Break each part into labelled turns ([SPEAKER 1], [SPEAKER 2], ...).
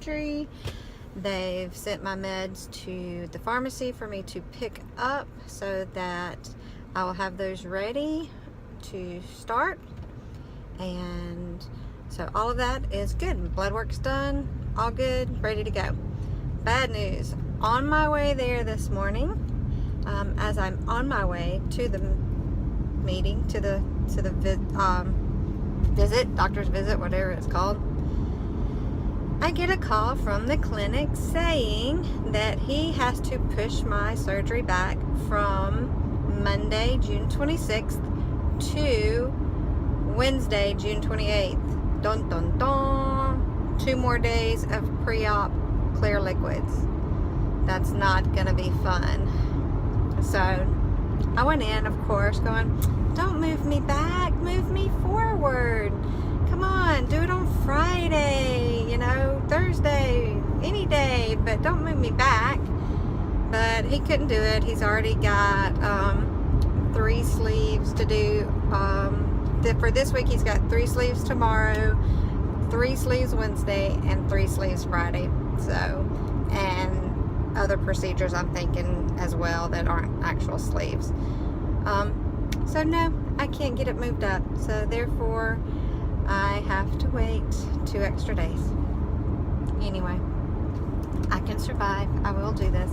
[SPEAKER 1] surgery. They've sent my meds to the pharmacy for me to pick up so that I will have those ready to start. And so all of that is good. Blood work's done, all good, ready to go. Bad news, on my way there this morning, as I'm on my way to the meeting, to the visit, doctor's visit, whatever it's called, I get a call from the clinic saying that he has to push my surgery back from Monday, June 26th to Wednesday, June 28th. Dun dun dun. 2 more days of pre-op clear liquids. That's not gonna be fun. So I went in, of course, going, don't move me back, move me forward. Come on, do it on Friday, you know, Thursday, any day, but don't move me back. But he couldn't do it. He's already got 3 sleeves to do. For this week, he's got 3 sleeves tomorrow, 3 sleeves Wednesday, and 3 sleeves Friday. So, and other procedures I'm thinking as well that aren't actual sleeves. So no, I can't get it moved up. So therefore, I have to wait 2 extra days. Anyway, I can survive. I will do this.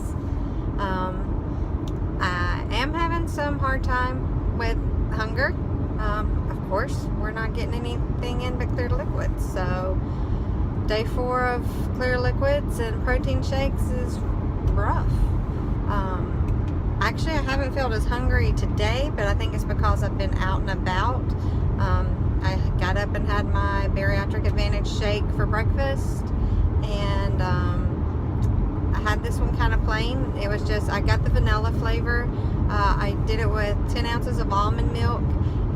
[SPEAKER 1] I am having some hard time with hunger. Of course, we're not getting anything in but clear liquids. So day 4 of clear liquids and protein shakes is rough. Actually, I haven't felt as hungry today, but I think it's because I've been out and about. I got up and had my Bariatric Advantage shake for breakfast, and I had this one kind of plain. It was just, I got the vanilla flavor. I did it with 10 ounces of almond milk,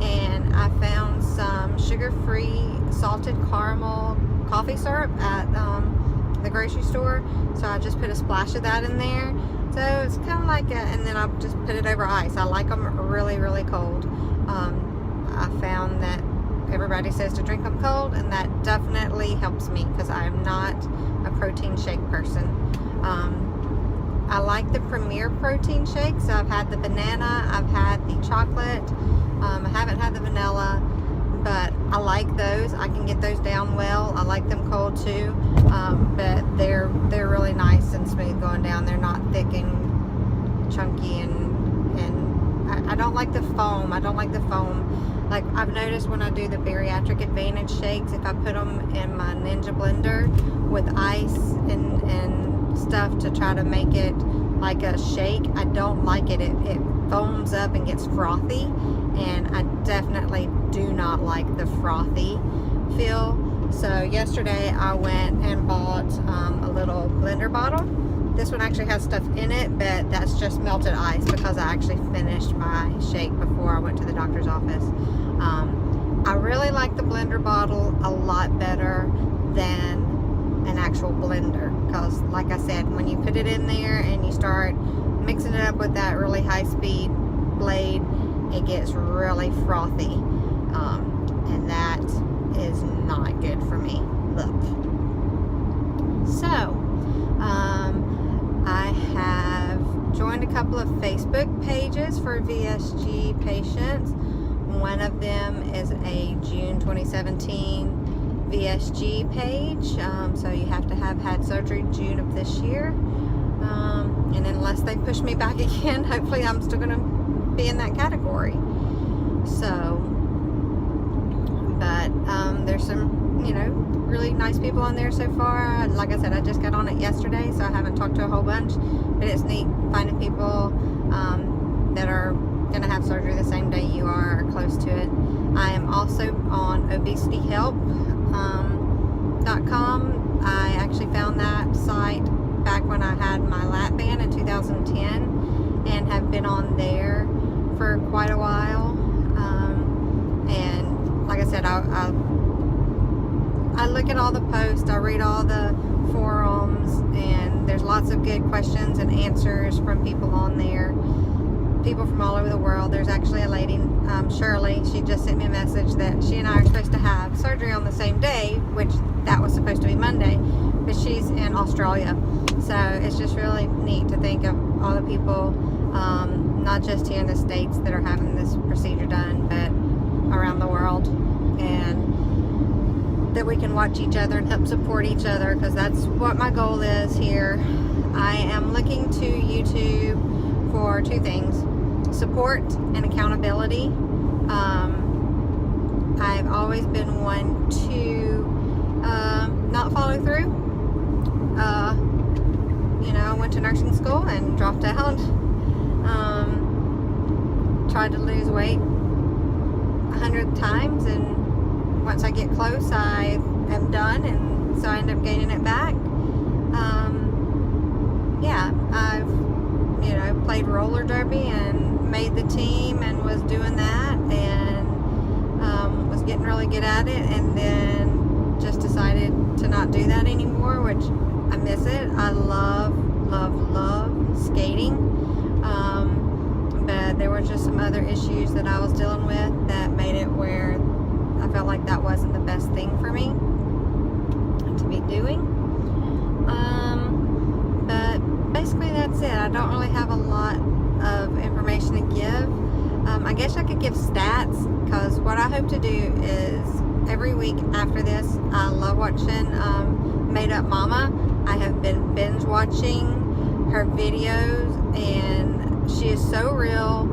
[SPEAKER 1] and I found some sugar-free salted caramel coffee syrup at the grocery store, so I just put a splash of that in there. So it's kind of like and then I just put it over ice. I like them really, really cold. I found that everybody says to drink them cold, and that definitely helps me because I am not a protein shake person. I like the Premier protein shakes. So I've had the banana, I've had the chocolate, I haven't had the vanilla, but I like those. I can get those down well. I like them cold too, but they're really nice and smooth going down. They're not thick and chunky, and I don't like the foam. I don't like the foam. Like, I've noticed when I do the Bariatric Advantage shakes, if I put them in my Ninja blender with ice and stuff to try to make it like a shake, I don't like it. It foams up and gets frothy, and I definitely do not like the frothy feel. So yesterday I went and bought a little blender bottle. This one actually has stuff in it, but that's just melted ice because I actually finished my shake before I went to the doctor's office. I really like the blender bottle a lot better than an actual blender, because like I said, when you put it in there and you start mixing it up with that really high speed blade, it gets really frothy, and that is not good for me. Look. So I have joined a couple of Facebook pages for VSG patients. One of them is a June 2017 VSG page, so you have to have had surgery June of this year, and unless they push me back again, hopefully I'm still going to be in that category. So, but there's some, you know, really nice people on there so far. Like I said, I just got on it yesterday, so I haven't talked to a whole bunch, but it's neat finding people that are going to have surgery the same day you are or close to it. I am also on obesityhelp.com. I actually found that site back when I had my lap band in 2010, and have been on there for quite a while. And like I said, I look at all the posts, I read all the forums, and there's lots of good questions and answers from people on there. People from all over the world. There's actually a lady, Shirley, she just sent me a message that she and I are supposed to have surgery on the same day, which that was supposed to be Monday, but she's Australia. So it's just really neat to think of all the people, not just here in the States, that are having this procedure done, but around the world, and that we can watch each other and help support each other, because that's what my goal is here. I am looking to YouTube for two things: support and accountability. I've always been one to not follow through. You know, I went to nursing school and dropped out. Tried to lose weight 100 times, and once I get close, I am done, and so I end up gaining it back. Yeah, I've, you know, played roller derby and made the team and was doing that, and was getting really good at it, and then just decided to not do that anymore, which I miss it. I love skating, but there were just some other issues that I was dealing with that made it where I felt like that wasn't the best thing for me to be doing. But basically that's it. I don't really have a lot of information to give. I guess I could give stats, because what I hope to do is every week after this, I love watching Made Up Mama. I have been binge watching her videos, and she is so real.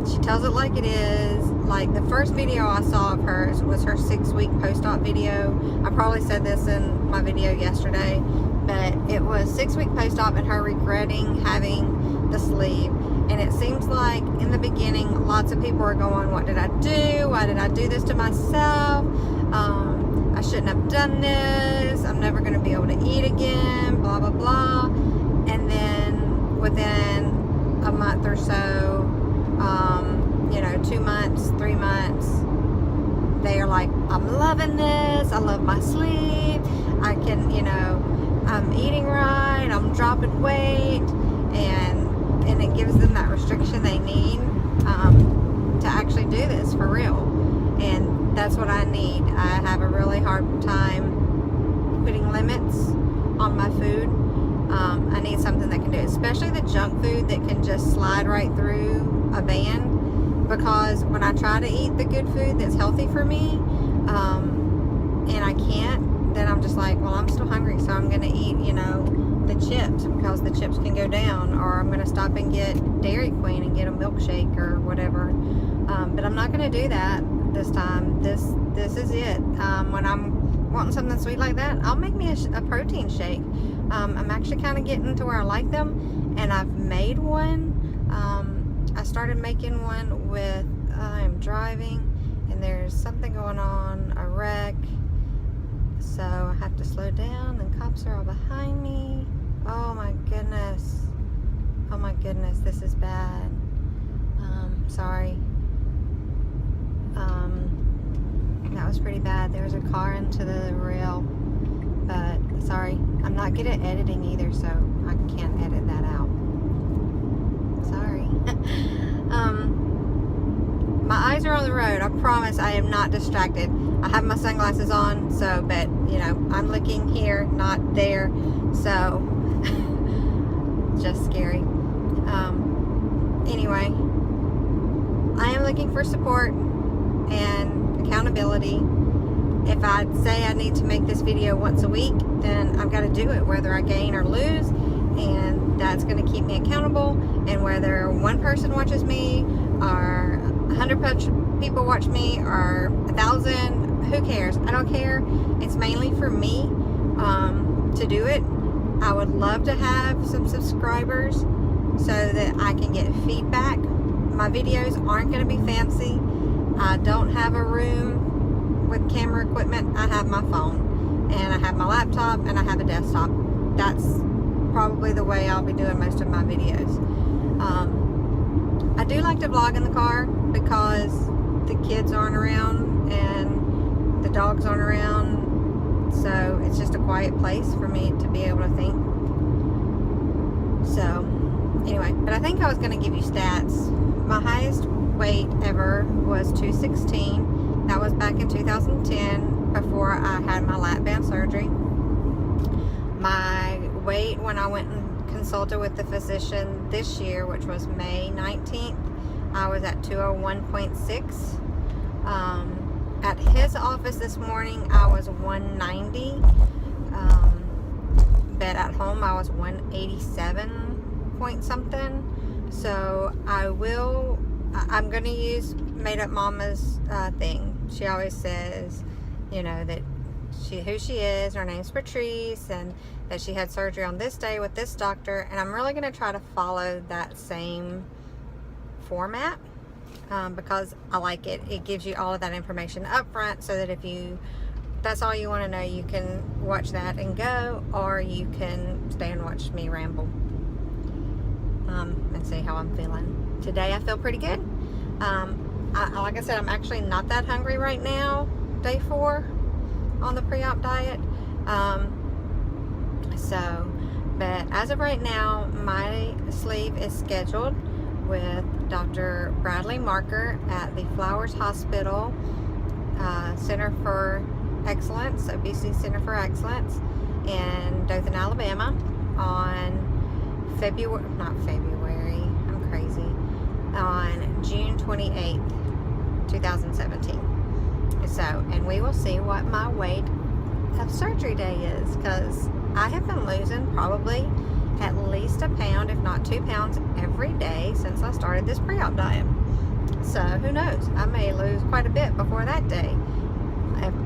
[SPEAKER 1] She tells it like it is. Like, the first video I saw of hers was her 6-week post-op video. I probably said this in my video yesterday, but it was 6-week post-op and her regretting having the sleeve. And it seems like in the beginning, lots of people are going, what did I do? Why did I do this to myself? I shouldn't have done this. I'm never going to be able to eat again, blah, blah, blah. And then within a month or so, you know, 2 months, 3 months, they are like, I'm loving this. I love my sleep. I can, you know, I'm eating right. I'm dropping weight. And it gives them that restriction they need to actually do this for real. And that's what I need. I have a really hard time putting limits on my food. I need something that can do it, especially the junk food that can just slide right through a band. Because when I try to eat the good food that's healthy for me, and I can't, then I'm just like, well, I'm still hungry, so I'm going to eat, you know, the chips, because the chips can go down, or I'm going to stop and get Dairy Queen and get a milkshake or whatever. But I'm not going to do that this time. This is it. When I'm wanting something sweet like that, I'll make me a protein shake. I'm actually kind of getting to where I like them, and I've made one. I started making one with, I'm driving, and there's something going on, a wreck, so I have to slow down, and cops are all behind me. Oh my goodness. Oh my goodness, this is bad. Sorry. That was pretty bad. There was a car into the rail, but sorry. I'm not good at editing either, so I can't edit that out. Sorry. My eyes are on the road. I promise I am not distracted. I have my sunglasses on, so, but, you know, I'm looking here, not there, so, just scary. Anyway, I am looking for support and accountability. If I say I need to make this video once a week, then I've got to do it, whether I gain or lose, and that's going to keep me accountable. And whether one person watches me, or 100 people watch me, or 1,000, who cares? I don't care. It's mainly for me to do it. I would love to have some subscribers so that I can get feedback. My videos aren't going to be fancy. I don't have a room with camera equipment. I have my phone, and I have my laptop, and I have a desktop. That's probably the way I'll be doing most of my videos. I do like to vlog in the car because the kids aren't around and the dogs aren't around, so it's just a quiet place for me to be able to think. So anyway, but I think I was going to give you stats. My highest weight ever was 216. That was back in 2010, before I had my lap band surgery. weight when I went and consulted with the physician this year, which was May 19th, I was at 201.6. At his office this morning, I was 190. But at home, I was 187 point something. So I'm going to use Made Up Mama's thing. She always says, you know, that who she is, her name's Patrice, and that she had surgery on this day with this doctor. And I'm really going to try to follow that same format because I like it. It gives you all of that information up front, so that if that's all you want to know, you can watch that and go, or you can stay and watch me ramble and see how I'm feeling. Today I feel pretty good. Like I said, I'm actually not that hungry right now, day 4 on the pre-op diet. But as of right now, my sleep is scheduled with Dr. Bradley Marker at the Flowers Hospital Center for Excellence, Obesity Center for Excellence in Dothan, Alabama on on June 28th, 2017. So, and we will see what my weight of surgery day is, because I have been losing probably at least a pound, if not 2 pounds, every day since I started this pre-op diet. So who knows? I may lose quite a bit before that day.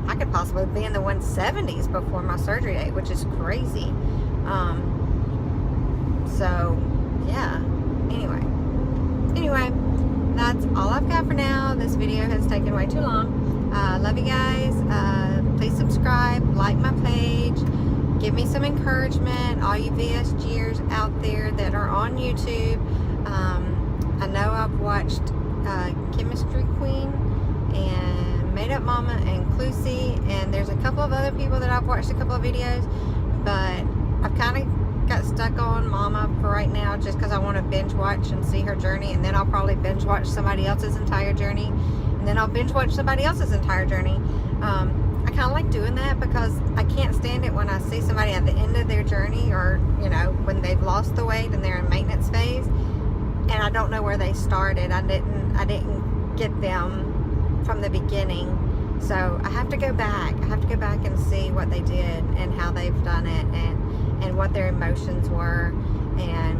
[SPEAKER 1] I could possibly be in the 170s before my surgery date, which is crazy. So yeah. Anyway, that's all I've got for now. This video has taken way too long. Love you guys. Please subscribe, like my page, give me some encouragement. All you VSGers out there that are on YouTube, I know I've watched Chemistry Queen and Made Up Mama and Clusie, and there's a couple of other people that I've watched a couple of videos, but I've kind of got stuck on Mama for right now, just because I want to binge watch and see her journey, and then I'll probably binge watch somebody else's entire journey, and then I'll binge watch somebody else's entire journey. I kind of like doing that because I can't stand it when I see somebody at the end of their journey, or you know, when they've lost the weight and they're in maintenance phase, and I don't know where they started. I didn't get them from the beginning, so I have to go back. I have to go back and see what they did and how they've done it, and what their emotions were. And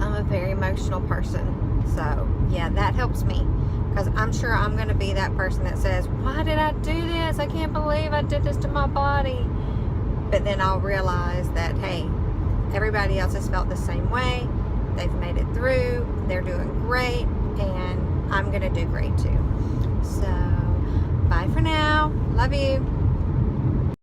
[SPEAKER 1] I'm a very emotional person, so yeah, that helps me, because I'm sure I'm going to be that person that says, why did I do this? I can't believe I did this to my body. But then I'll realize that, hey, everybody else has felt the same way. They've made it through. They're doing great, and I'm going to do great too. So bye for now. Love you.